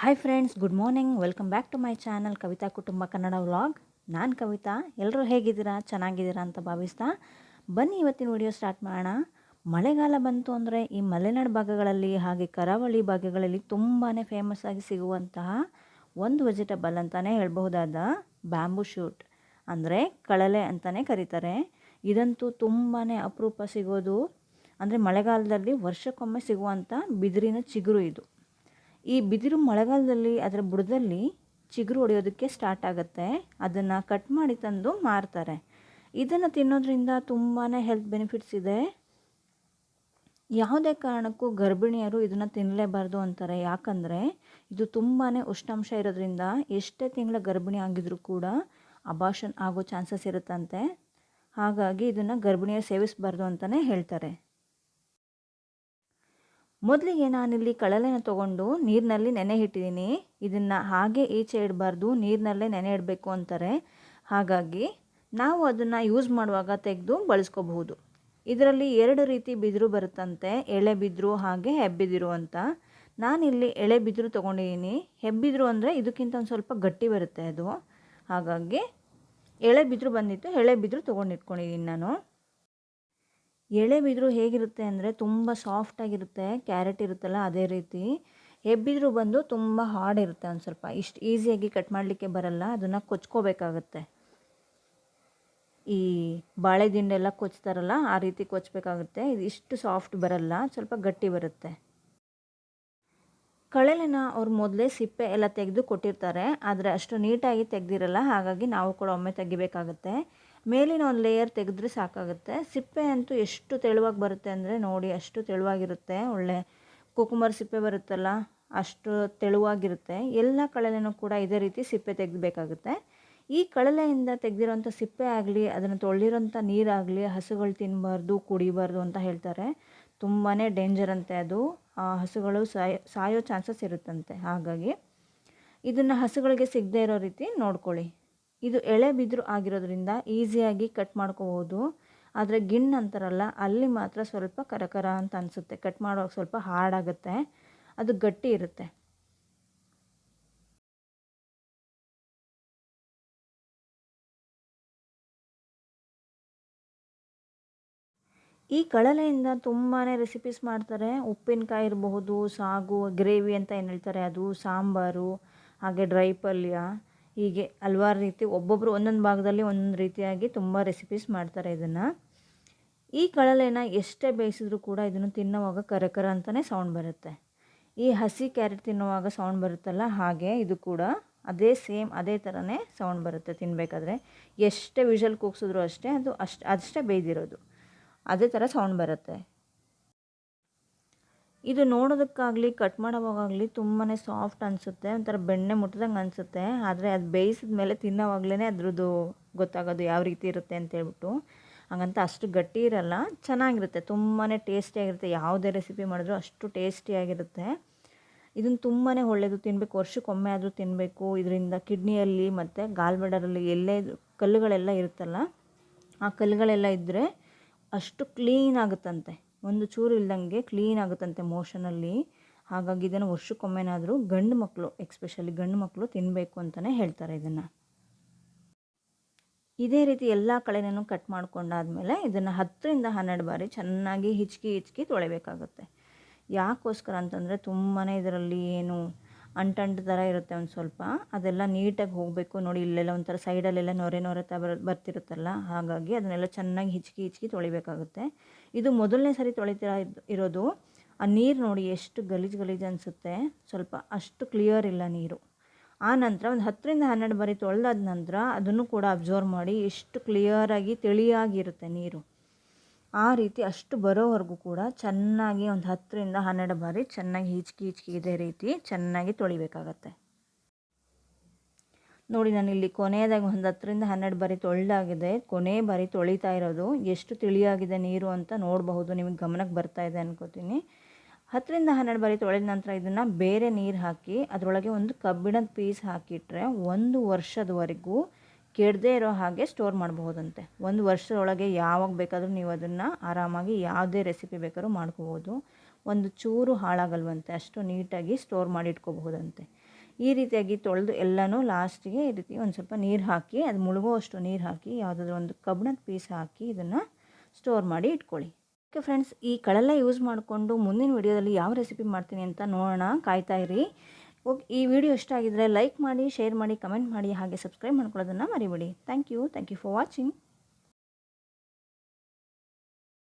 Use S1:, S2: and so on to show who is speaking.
S1: Hi friends, good morning. Welcome back to my channel Kavita ಕುಟುಂಬ Kannada vlog. ನಾನು ಕವಿತಾ. ಎಲ್ಲರೂ ಹೇಗಿದ್ದೀರಾ? ಚೆನ್ನಾಗಿದ್ದೀರಾ ಅಂತ ಭಾವಿಸ್ತಾ ಬನ್ನಿ ಇವತ್ತಿನ ವಿಡಿಯೋ ಸ್ಟಾರ್ಟ್ ಮಾಡೋಣ. ಮಳೆಗಾಲ ಬಂತು ಅಂದರೆ ಈ ಮಲೆನಾಡು ಭಾಗಗಳಲ್ಲಿ ಹಾಗೆ ಕರಾವಳಿ ಭಾಗಗಳಲ್ಲಿ ತುಂಬಾ ಫೇಮಸ್ ಆಗಿ ಸಿಗುವಂತಹ ಒಂದು ವೆಜಿಟಬಲ್ ಅಂತಲೇ ಹೇಳ್ಬಹುದಾದ ಬ್ಯಾಂಬೂ ಶೂಟ್ ಅಂದರೆ ಕಳಲೆ ಅಂತಲೇ ಕರೀತಾರೆ. ಇದಂತೂ ತುಂಬಾ ಅಪರೂಪ ಸಿಗೋದು. ಅಂದರೆ ಮಳೆಗಾಲದಲ್ಲಿ ವರ್ಷಕ್ಕೊಮ್ಮೆ ಸಿಗುವಂಥ ಬಿದಿರಿನ ಚಿಗುರು ಇದು. ಈ ಬಿದಿರು ಮಳೆಗಾಲದಲ್ಲಿ ಅದರ ಬುಡದಲ್ಲಿ ಚಿಗುರು ಹೊಡೆಯೋದಕ್ಕೆ ಸ್ಟಾರ್ಟ್ ಆಗುತ್ತೆ. ಅದನ್ನು ಕಟ್ ಮಾಡಿ ತಂದು ಮಾರ್ತಾರೆ. ಇದನ್ನು ತಿನ್ನೋದ್ರಿಂದ ತುಂಬಾ ಹೆಲ್ತ್ ಬೆನಿಫಿಟ್ಸ್ ಇದೆ. ಯಾವುದೇ ಕಾರಣಕ್ಕೂ ಗರ್ಭಿಣಿಯರು ಇದನ್ನು ತಿನ್ನಲೇಬಾರ್ದು ಅಂತಾರೆ. ಯಾಕಂದರೆ ಇದು ತುಂಬಾ ಉಷ್ಣಾಂಶ ಇರೋದ್ರಿಂದ ಎಷ್ಟೇ ತಿಂಗಳ ಗರ್ಭಿಣಿ ಆಗಿದ್ರೂ ಕೂಡ ಅಬಾರ್ಷನ್ ಆಗೋ ಚಾನ್ಸಸ್ ಇರುತ್ತಂತೆ. ಹಾಗಾಗಿ ಇದನ್ನು ಗರ್ಭಿಣಿಯರು ಸೇವಿಸಬಾರ್ದು ಅಂತಲೇ ಹೇಳ್ತಾರೆ. ಮೊದಲಿಗೆ ನಾನಿಲ್ಲಿ ಕಳಲೆನ ತೊಗೊಂಡು ನೀರಿನಲ್ಲಿ ನೆನೆ ಇಟ್ಟಿದ್ದೀನಿ. ಇದನ್ನು ಹಾಗೆ ಈಚೆ ಇಡಬಾರ್ದು, ನೀರಿನಲ್ಲೇ ನೆನೆ ಇಡಬೇಕು ಅಂತಾರೆ. ಹಾಗಾಗಿ ನಾವು ಅದನ್ನು ಯೂಸ್ ಮಾಡುವಾಗ ತೆಗೆದು ಬಳಸ್ಕೋಬಹುದು. ಇದರಲ್ಲಿ 2 ರೀತಿ ಬಿದಿರು ಬರುತ್ತಂತೆ, ಎಳೆ ಬಿದಿರು ಹಾಗೆ ಹೆಬ್ಬಿದಿರು ಅಂತ. ನಾನಿಲ್ಲಿ ಎಳೆ ಬಿದಿರು ತೊಗೊಂಡಿದ್ದೀನಿ. ಹೆಬ್ಬಿದಿರು ಅಂದರೆ ಇದಕ್ಕಿಂತ ಒಂದು ಸ್ವಲ್ಪ ಗಟ್ಟಿ ಬರುತ್ತೆ ಅದು. ಹಾಗಾಗಿ ಎಳೆ ಬಿದಿರು ಬಂದಿತ್ತು, ಎಳೆ ಬಿದಿರು ತೊಗೊಂಡಿಟ್ಕೊಂಡಿದ್ದೀನಿ ನಾನು. ಎಳೆ ಬಿದಿರು ಹೇಗಿರುತ್ತೆ ಅಂದರೆ ತುಂಬ ಸಾಫ್ಟಾಗಿರುತ್ತೆ, ಕ್ಯಾರೆಟ್ ಇರುತ್ತಲ್ಲ ಅದೇ ರೀತಿ. ಹೆಬ್ಬಿದ್ರು ಬಂದು ತುಂಬ ಹಾರ್ಡ್ ಇರುತ್ತೆ, ಒಂದು ಸ್ವಲ್ಪ ಇಷ್ಟು ಈಸಿಯಾಗಿ ಕಟ್ ಮಾಡಲಿಕ್ಕೆ ಬರಲ್ಲ. ಅದನ್ನು ಕೊಚ್ಕೋಬೇಕಾಗತ್ತೆ. ಈ ಬಾಳೆ ದಿಂಡೆಲ್ಲ ಕೊಚ್ತಾರಲ್ಲ ಆ ರೀತಿ ಕೊಚ್ಚಬೇಕಾಗುತ್ತೆ. ಇದು ಇಷ್ಟು ಸಾಫ್ಟ್ ಬರಲ್ಲ, ಸ್ವಲ್ಪ ಗಟ್ಟಿ ಬರುತ್ತೆ. ಕಳಲೆನ ಅವ್ರು ಮೊದಲೇ ಸಿಪ್ಪೆ ಎಲ್ಲ ತೆಗೆದು ಕೊಟ್ಟಿರ್ತಾರೆ, ಆದರೆ ಅಷ್ಟು ನೀಟಾಗಿ ತೆಗೆದಿರಲ್ಲ. ಹಾಗಾಗಿ ನಾವು ಕೂಡ ಒಮ್ಮೆ ತೆಗಿಬೇಕಾಗುತ್ತೆ. ಮೇಲಿನ ಒಂದು ಲೇಯರ್ ತೆಗೆದ್ರೆ ಸಾಕಾಗುತ್ತೆ. ಸಿಪ್ಪೆ ಅಂತೂ ಎಷ್ಟು ತೆಳುವಾಗಿ ಬರುತ್ತೆ ಅಂದರೆ ನೋಡಿ, ಅಷ್ಟು ತೆಳುವಾಗಿರುತ್ತೆ. ಒಳ್ಳೆ ಕುಕುಂಬರ್ ಸಿಪ್ಪೆ ಬರುತ್ತಲ್ಲ ಅಷ್ಟು ತೆಳುವಾಗಿರುತ್ತೆ. ಎಲ್ಲ ಕಳಲೆನೂ ಕೂಡ ಇದೇ ರೀತಿ ಸಿಪ್ಪೆ ತೆಗೆದಬೇಕಾಗುತ್ತೆ. ಈ ಕಳಲೆಯಿಂದ ತೆಗೆದಿರೋಂಥ ಸಿಪ್ಪೆ ಆಗಲಿ, ಅದನ್ನು ತೊಳೆದಿರೋಂಥ ನೀರಾಗಲಿ ಹಸುಗಳು ತಿನ್ನಬಾರ್ದು, ಕುಡಿಬಾರ್ದು ಅಂತ ಹೇಳ್ತಾರೆ. ತುಂಬಾ ಡೇಂಜರ್ ಅಂತೆ ಅದು. ಹಸುಗಳು ಸಾಯೋ ಚಾನ್ಸಸ್ ಇರುತ್ತಂತೆ. ಹಾಗಾಗಿ ಇದನ್ನು ಹಸುಗಳಿಗೆ ಸಿಗದೇ ಇರೋ ರೀತಿ ನೋಡ್ಕೊಳ್ಳಿ. ಇದು ಎಳೆ ಬಿದಿರು ಆಗಿರೋದ್ರಿಂದ ಈಸಿಯಾಗಿ ಕಟ್ ಮಾಡ್ಕೋಬೋದು. ಆದರೆ ಗಿಣ್ಣು ಅಂತಾರಲ್ಲ ಅಲ್ಲಿ ಮಾತ್ರ ಸ್ವಲ್ಪ ಕರಕರ ಅಂತ ಅನಿಸುತ್ತೆ. ಕಟ್ ಮಾಡುವಾಗ ಸ್ವಲ್ಪ ಹಾರ್ಡ್ ಆಗುತ್ತೆ, ಅದು ಗಟ್ಟಿ ಇರುತ್ತೆ. ಈ ಕಳಲೆಯಿಂದ ತುಂಬಾ ರೆಸಿಪೀಸ್ ಮಾಡ್ತಾರೆ. ಉಪ್ಪಿನಕಾಯಿ ಇರಬಹುದು, ಸಾಗು, ಗ್ರೇವಿ ಅಂತ ಏನು ಹೇಳ್ತಾರೆ ಅದು, ಸಾಂಬಾರು, ಹಾಗೆ ಡ್ರೈ ಪಲ್ಯ, ಹೀಗೆ ಹಲವಾರು ರೀತಿ ಒಬ್ಬೊಬ್ಬರು ಒಂದೊಂದು ಭಾಗದಲ್ಲಿ ಒಂದೊಂದು ರೀತಿಯಾಗಿ ತುಂಬ ರೆಸಿಪೀಸ್ ಮಾಡ್ತಾರೆ ಇದನ್ನು. ಈ ಕಳಲೆನ ಎಷ್ಟೇ ಬೇಯಿಸಿದ್ರೂ ಕೂಡ ಇದನ್ನು ತಿನ್ನುವಾಗ ಕರಕರ ಅಂತಲೇ ಸೌಂಡ್ ಬರುತ್ತೆ. ಈ ಹಸಿ ಕ್ಯಾರೆಟ್ ತಿನ್ನುವಾಗ ಸೌಂಡ್ ಬರುತ್ತಲ್ಲ ಹಾಗೆ ಇದು ಕೂಡ ಅದೇ ಸೇಮ್ ಅದೇ ಥರನೇ ಸೌಂಡ್ ಬರುತ್ತೆ ತಿನ್ನಬೇಕಾದ್ರೆ. ಎಷ್ಟೇ ವಿಷಲ್ ಕೂಗಿಸಿದ್ರು ಅಷ್ಟೇ, ಅದು ಅಷ್ಟೇ ಬೇಯ್ದಿರೋದು, ಅದೇ ಥರ ಸೌಂಡ್ ಬರುತ್ತೆ. ಇದು ನೋಡೋದಕ್ಕಾಗಲಿ ಕಟ್ ಮಾಡೋವಾಗಲಿ ತುಂಬಾ ಸಾಫ್ಟ್ ಅನಿಸುತ್ತೆ, ಒಂಥರ ಬೆಣ್ಣೆ ಮುಟ್ಟಿದಂಗೆ ಅನಿಸುತ್ತೆ. ಆದರೆ ಅದು ಬೇಯಿಸಿದ ಮೇಲೆ ತಿನ್ನೋವಾಗಲೇ ಅದ್ರದ್ದು ಗೊತ್ತಾಗೋದು ಯಾವ ರೀತಿ ಇರುತ್ತೆ ಅಂತೇಳ್ಬಿಟ್ಟು. ಹಾಗಂತ ಅಷ್ಟು ಗಟ್ಟಿ ಇರಲ್ಲ, ಚೆನ್ನಾಗಿರುತ್ತೆ, ತುಂಬಾ ಟೇಸ್ಟಿಯಾಗಿರುತ್ತೆ. ಯಾವುದೇ ರೆಸಿಪಿ ಮಾಡಿದ್ರೂ ಅಷ್ಟು ಟೇಸ್ಟಿಯಾಗಿರುತ್ತೆ. ಇದನ್ನು ತುಂಬಾ ಒಳ್ಳೆಯದು, ತಿನ್ನಬೇಕು. ವರ್ಷಕ್ಕೊಮ್ಮೆ ಆದರೂ ತಿನ್ನಬೇಕು. ಇದರಿಂದ ಕಿಡ್ನಿಯಲ್ಲಿ ಮತ್ತು ಗಾಲ್ಬೆಡರಲ್ಲಿ ಎಲ್ಲೇ ಕಲ್ಲುಗಳೆಲ್ಲ ಇರುತ್ತಲ್ಲ ಆ ಕಲ್ಲುಗಳೆಲ್ಲ ಇದ್ದರೆ ಅಷ್ಟು ಕ್ಲೀನ್ ಆಗುತ್ತಂತೆ, ಒಂದು ಚೂರು ಇಲ್ದಂಗೆ ಕ್ಲೀನ್ ಆಗುತ್ತಂತೆ ಮೋಷನಲ್ಲಿ. ಹಾಗಾಗಿ ಇದನ್ನು ವರ್ಷಕ್ಕೊಮ್ಮೆನಾದರೂ ಗಂಡು ಮಕ್ಕಳು, ಎಕ್ಸ್ಪೆಷಲಿ ಗಂಡು ಮಕ್ಕಳು ತಿನ್ನಬೇಕು ಅಂತಲೇ ಹೇಳ್ತಾರೆ ಇದನ್ನು. ಇದೇ ರೀತಿ ಎಲ್ಲ ಕಳೆನೂ ಕಟ್ ಮಾಡ್ಕೊಂಡಾದಮೇಲೆ ಇದನ್ನು 10ರಿಂದ 12 ಬಾರಿ ಚೆನ್ನಾಗಿ ಹಿಚ್ಕಿ ತೊಳಿಬೇಕಾಗುತ್ತೆ. ಯಾಕೋಸ್ಕರ ಅಂತಂದರೆ ತುಂಬಾ ಇದರಲ್ಲಿ ಏನು ಅಂಟು ಥರ ಇರುತ್ತೆ ಒಂದು ಸ್ವಲ್ಪ, ಅದೆಲ್ಲ ನೀಟಾಗಿ ಹೋಗಬೇಕು. ನೋಡಿ ಇಲ್ಲೆಲ್ಲ ಒಂಥರ ಸೈಡಲ್ಲೆಲ್ಲ ನೊರೆ ಬರ್ತಿರುತ್ತಲ್ಲ, ಹಾಗಾಗಿ ಅದನ್ನೆಲ್ಲ ಚೆನ್ನಾಗಿ ಹಿಚ್ಕಿ ತೊಳಿಬೇಕಾಗುತ್ತೆ. ಇದು ಮೊದಲನೇ ಸರಿ ತೊಳಿತೀರ ಇರೋದು. ಆ ನೀರು ನೋಡಿ ಎಷ್ಟು ಗಲೀಜು ಅನಿಸುತ್ತೆ, ಸ್ವಲ್ಪ ಅಷ್ಟು ಕ್ಲಿಯರ್ ಇಲ್ಲ ನೀರು. ಆ ನಂತರ ಒಂದು 10ರಿಂದ 12 ಬಾರಿ ತೊಳೆದಾದ ನಂತರ ಅದನ್ನು ಕೂಡ ಅಬ್ಸರ್ವ್ ಮಾಡಿ ಎಷ್ಟು ಕ್ಲಿಯರಾಗಿ ತಿಳಿಯಾಗಿರುತ್ತೆ ನೀರು. ಆ ರೀತಿ ಅಷ್ಟು ಬರೋವರೆಗೂ ಕೂಡ ಚೆನ್ನಾಗಿ ಒಂದು 10ರಿಂದ 12 ಬಾರಿ ಚೆನ್ನಾಗಿ ಹಿಚ್ಕಿ ಇದೇ ರೀತಿ ಚೆನ್ನಾಗಿ ತೊಳಿಬೇಕಾಗತ್ತೆ. ನೋಡಿ ನಾನಿಲ್ಲಿ ಕೊನೆಯದಾಗಿ ಒಂದು 10ರಿಂದ 12 ಬಾರಿ ತೊಳೆದಾಗಿದೆ. ಕೊನೆ ಬಾರಿ ತೊಳಿತಾ ಇರೋದು. ಎಷ್ಟು ತಿಳಿಯಾಗಿದೆ ನೀರು ಅಂತ ನೋಡಬಹುದು, ನಿಮಗೆ ಗಮನಕ್ಕೆ ಬರ್ತಾ ಇದೆ ಅನ್ಕೋತೀನಿ. 10ರಿಂದ 12 ಬಾರಿ ತೊಳೆದ ನಂತರ ಇದನ್ನು ಬೇರೆ ನೀರು ಹಾಕಿ ಅದರೊಳಗೆ ಒಂದು ಕಬ್ಬಿಣದ ಪೀಸ್ ಹಾಕಿಟ್ರೆ 1 ವರ್ಷದವರೆಗೂ ಕೆಡದೇ ಇರೋ ಹಾಗೆ ಸ್ಟೋರ್ ಮಾಡಬಹುದಂತೆ. 1 ವರ್ಷದೊಳಗೆ ಯಾವಾಗ ಬೇಕಾದರೂ ನೀವು ಅದನ್ನು ಆರಾಮಾಗಿ ಯಾವುದೇ ರೆಸಿಪಿ ಬೇಕಾದ್ರೂ ಮಾಡ್ಕೋಬೋದು. ಒಂದು ಚೂರು ಹಾಳಾಗಲ್ವಂತೆ, ಅಷ್ಟು ನೀಟಾಗಿ ಸ್ಟೋರ್ ಮಾಡಿ ಇಟ್ಕೋಬಹುದಂತೆ. ಈ ರೀತಿಯಾಗಿ ತೊಳೆದು ಎಲ್ಲನೂ ಲಾಸ್ಟಿಗೆ ಈ ರೀತಿ ಒಂದು ಸ್ವಲ್ಪ ನೀರು ಹಾಕಿ ಅದು ಮುಳುಗುವಷ್ಟು ನೀರು ಹಾಕಿ ಯಾವುದಾದ್ರೂ ಒಂದು ಕಬ್ಬಿಣದ ಪೀಸ್ ಹಾಕಿ ಇದನ್ನು ಸ್ಟೋರ್ ಮಾಡಿ ಇಟ್ಕೊಳ್ಳಿ. ಓಕೆ ಫ್ರೆಂಡ್ಸ್, ಈ ಕಳಲೆ ಯೂಸ್ ಮಾಡಿಕೊಂಡು ಮುಂದಿನ ವಿಡಿಯೋದಲ್ಲಿ ಯಾವ ರೆಸಿಪಿ ಮಾಡ್ತೀನಿ ಅಂತ ನೋಡೋಣ, ಕಾಯ್ತಾ ಇರಿ. ಓಕೆ, ಈ ವಿಡಿಯೋ ಇಷ್ಟ ಆಗಿದ್ದರೆ ಲೈಕ್ ಮಾಡಿ, ಶೇರ್ ಮಾಡಿ, ಕಮೆಂಟ್ ಮಾಡಿ, ಹಾಗೆ ಸಬ್ಸ್ಕ್ರೈಬ್ ಮಾಡ್ಕೊಳ್ಳೋದನ್ನು ಮರಿಬೇಡಿ. Thank you for watching.